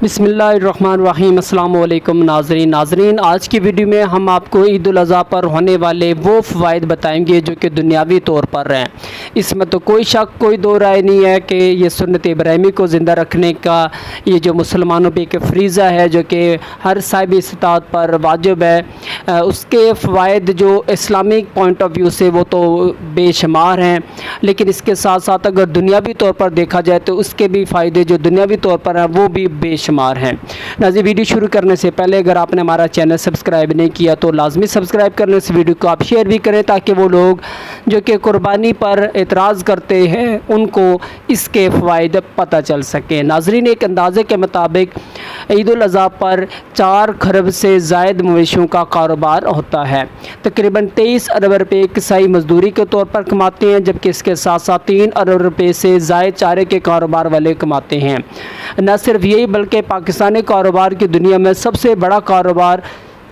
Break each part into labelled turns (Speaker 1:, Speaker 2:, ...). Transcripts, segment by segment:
Speaker 1: बिस्मिल्लाहिर्रहमानिर्रहीम। अस्सलाम वालेकुम नाज़रीन, आज की वीडियो में हम आपको ईद उल अज़हा पर होने वाले वो फ़वाइद बताएंगे जो कि दुनियावी तौर पर हैं। इसमें तो कोई शक कोई दो राय नहीं है कि ये सुन्नत इब्राहिमी को ज़िंदा रखने का ये जो मुसलमानों पे एक फ़रीज़ा है जो कि हर साहिब इस्तात पर वाजिब है, उसके फ़वाइद जो इस्लामिक पॉइंट ऑफ व्यू से वो तो बेशुमार हैं, लेकिन इसके साथ साथ अगर दुनियावी तौर पर देखा जाए तो उसके भी फ़ायदे जो दुनियावी तौर पर हैं वो भी बेशुमार हैं। नाज़रीन, वीडियो शुरू करने से पहले अगर आपने हमारा चैनल सब्सक्राइब नहीं किया तो लाजमी सब्सक्राइब करने, इस वीडियो को आप शेयर भी करें ताकि वो लोग जो कि कुर्बानी पर एतराज़ करते हैं उनको इसके फ़वाइद पता चल सके। नाज़रीन, एक अंदाज़े के मुताबिक ईद उल अज़हा पर 4 खरब से ज़ायद मवेशियों का कारोबार होता है। तकरीबन 23 अरब रुपये कसाई मजदूरी के तौर पर कमाते हैं, जबकि इसके साथ साथ 3 अरब रुपये से ज़ायद चारे के कारोबार वाले कमाते हैं। न सिर्फ यही बल्कि पाकिस्तानी कारोबार की दुनिया में सबसे बड़ा कारोबार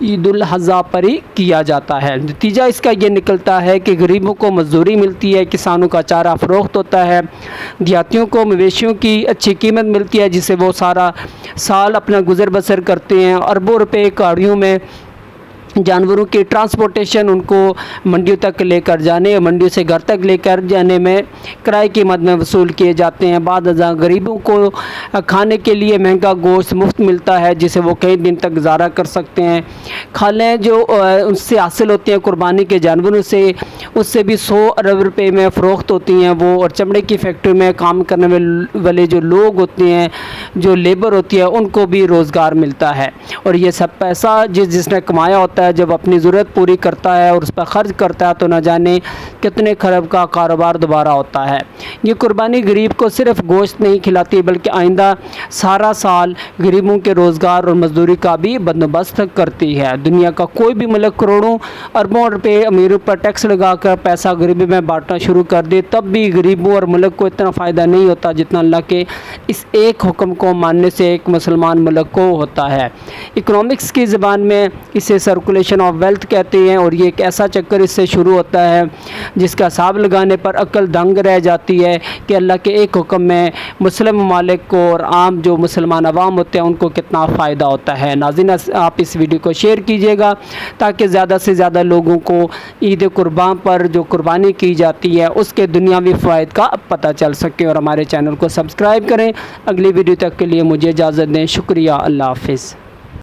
Speaker 1: ईद उल अज़हा पर ही किया जाता है। नतीजा इसका ये निकलता है कि गरीबों को मजदूरी मिलती है, किसानों का चारा फ़रोख्त होता है, देहातियों को मवेशियों की अच्छी कीमत मिलती है जिससे वो सारा साल अपना गुजर बसर करते हैं। अरबों रुपए गाड़ियों में जानवरों की ट्रांसपोर्टेशन, उनको मंडियों तक लेकर जाने, मंडियों से घर तक लेकर जाने में किराए की मद में वसूल किए जाते हैं। बाद गरीबों को खाने के लिए महंगा गोश्त मुफ्त मिलता है जिसे वो कई दिन तक गुजारा कर सकते हैं। खालें जो उनसे हासिल होती हैं कुर्बानी के जानवरों से, उससे भी 100 अरब रुपये में फ़रोख्त होती हैं वो। और चमड़े की फैक्ट्री में काम करने वाले जो लोग होते हैं, जो लेबर होती है, उनको भी रोज़गार मिलता है। और ये सब पैसा जिसने कमाया होता है जब अपनी ज़रूरत पूरी करता है और उस पर ख़र्च करता है तो न जाने कितने खरब का कारोबार दोबारा होता है। ये कुर्बानी गरीब को सिर्फ गोश्त नहीं खिलाती बल्कि आइंदा सारा साल गरीबों के रोज़गार और मजदूरी का भी बंदोबस्त करती है। दुनिया का कोई भी मुल्क करोड़ों अरबों रुपये अमीरों पर टैक्स लगाकर पैसा गरीबी में बांटना शुरू कर दे, तब भी गरीबों और मुल्क को इतना फ़ायदा नहीं होता जितना अल्लाह के इस एक हुक्म को मानने से एक मुसलमान मुल्क को होता है। इकोनॉमिक्स की ज़बान में इसे सर्कुलेशन ऑफ वेल्थ कहते हैं और ये एक ऐसा चक्कर इससे शुरू होता है जिसका हिसाब लगाने पर अक्ल दंग रह जाती है कि अल्लाह के एक हुक्म में मुस्लिम ममालिक को और आम जो मुसलमान अवाम होते हैं उनको कितना फ़ायदा होता है। नाज़रीन, आप इस वीडियो को शेयर कीजिएगा ताकि ज़्यादा से ज़्यादा लोगों को ईद कुर्बान पर जो कुर्बानी की जाती है उसके दुनियावी फ़वाइद का पता चल सके। और हमारे चैनल को सब्सक्राइब करें। अगली वीडियो तक के लिए मुझे इजाज़त दें। शुक्रिया। अल्लाह हाफ़िज़।